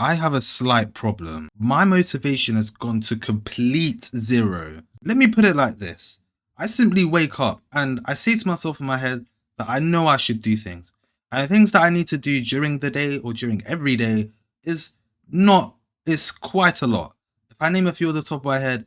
I have a slight problem. My motivation has gone to complete zero. Let me put it like this. I simply wake up and I say to myself in my head that I know I should do things. And the things that I need to do during the day or during every day is not, it's quite a lot. If I name a few at the top of my head,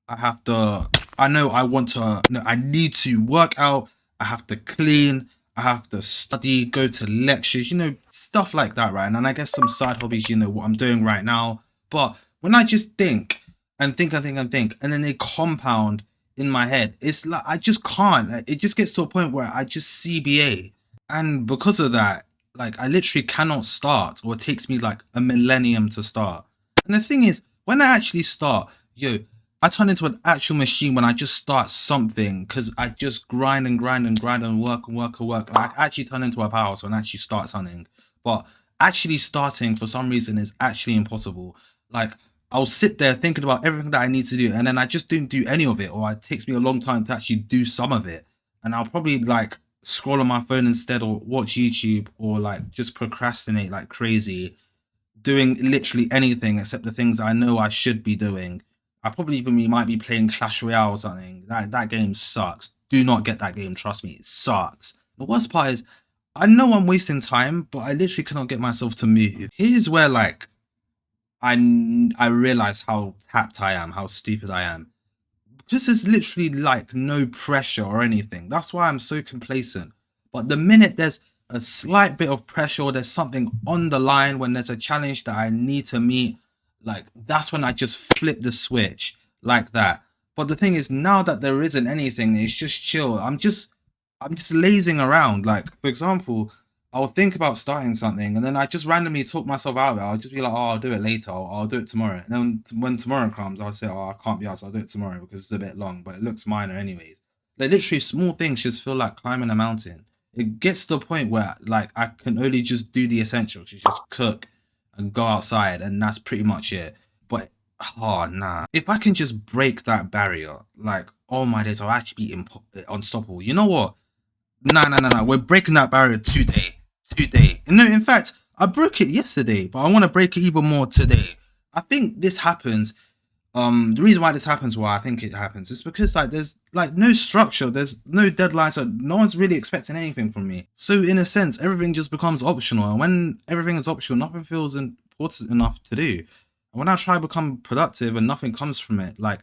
I know I want to, no, I need to work out, I have to clean, I have to study, go to lectures, stuff like that, right? And I guess some side hobbies, what I'm doing right now. But when I just think and think and think and think, and then they compound in my head, it's like I just can't. Like, it just gets to a point where I just CBA. And because of that, like I literally cannot start, or it takes me like a millennium to start. And the thing is, when I actually start, I turn into an actual machine when I just start something, because I just grind and grind and grind and work and work and work. Like, I actually turn into a powerhouse when I actually start something. But actually starting for some reason is actually impossible. Like, I'll sit there thinking about everything that I need to do, and then I just don't do any of it, or it takes me a long time to actually do some of it. And I'll probably like scroll on my phone instead, or watch YouTube, or like just procrastinate like crazy, doing literally anything except the things I know I should be doing. I probably even might be playing Clash Royale or something. That game sucks. Do not get that game. Trust me, it sucks. The worst part is, I know I'm wasting time, but I literally cannot get myself to move. Here's where like I realize how tapped I am, how stupid I am. Because there's literally like no pressure or anything. That's why I'm so complacent. But the minute there's a slight bit of pressure, or there's something on the line, when there's a challenge that I need to meet, like that's when I just flip the switch like that. But the thing is, now that there isn't anything, it's just chill. I'm just lazing around. Like, for example, I'll think about starting something, and then I just randomly talk myself out of it. I'll just be like, oh, I'll do it later. I'll do it tomorrow. And then when tomorrow comes, I'll say, oh, I can't be asked. I'll do it tomorrow because it's a bit long, but it looks minor anyways. Like, literally small things just feel like climbing a mountain. It gets to the point where like I can only just do the essentials, which is just cook and go outside, and that's pretty much it. But oh nah, if I can just break that barrier, like, oh my days, I'll actually be unstoppable. You know what? Nah. We're breaking that barrier today. Today. No, in fact, I broke it yesterday, but I want to break it even more today. I think this happens. The reason why this happens, why I think it happens, is because like there's like no structure, there's no deadlines, so no one's really expecting anything from me. So in a sense, everything just becomes optional, and when everything is optional, nothing feels important enough to do. And when I try to become productive and nothing comes from it, like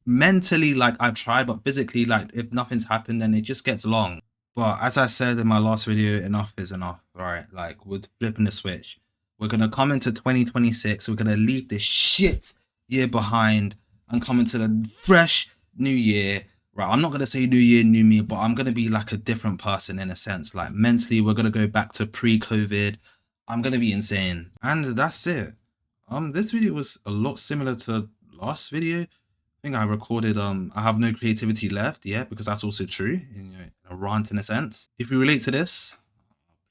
mentally, like I've tried, but physically, like if nothing's happened, then it just gets long. But as I said in my last video, enough is enough, right? Like, we're flipping the switch. We're gonna come into 2026. We're gonna leave this shit year behind and come into the fresh new year. Right, I'm not gonna say new year, new me, but I'm gonna be like a different person in a sense. Like, mentally, we're gonna go back to pre-COVID. I'm gonna be insane, and that's it. This video was a lot similar to last video. I think I recorded I have no creativity left, yeah, because that's also true, a rant in a sense. If you relate to this,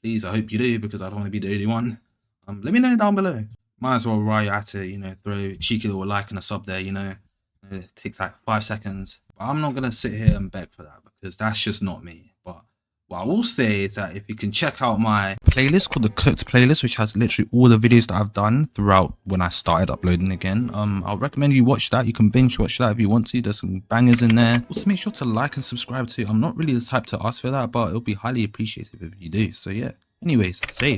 please, I hope you do, because I don't want to be the only one. Let me know down below. Might as well, while you're at it, throw a cheeky little like and a sub there. It takes like 5 seconds. But I'm not gonna sit here and beg for that, because that's just not me. But what I will say is that if you can check out my playlist called the Cooked playlist, which has literally all the videos that I've done throughout when I started uploading again, I'll recommend you watch that. You can binge watch that if you want to. There's some bangers in there. Also, make sure to like and subscribe too. I'm not really the type to ask for that, but it'll be highly appreciated if you do. So yeah, anyways, save.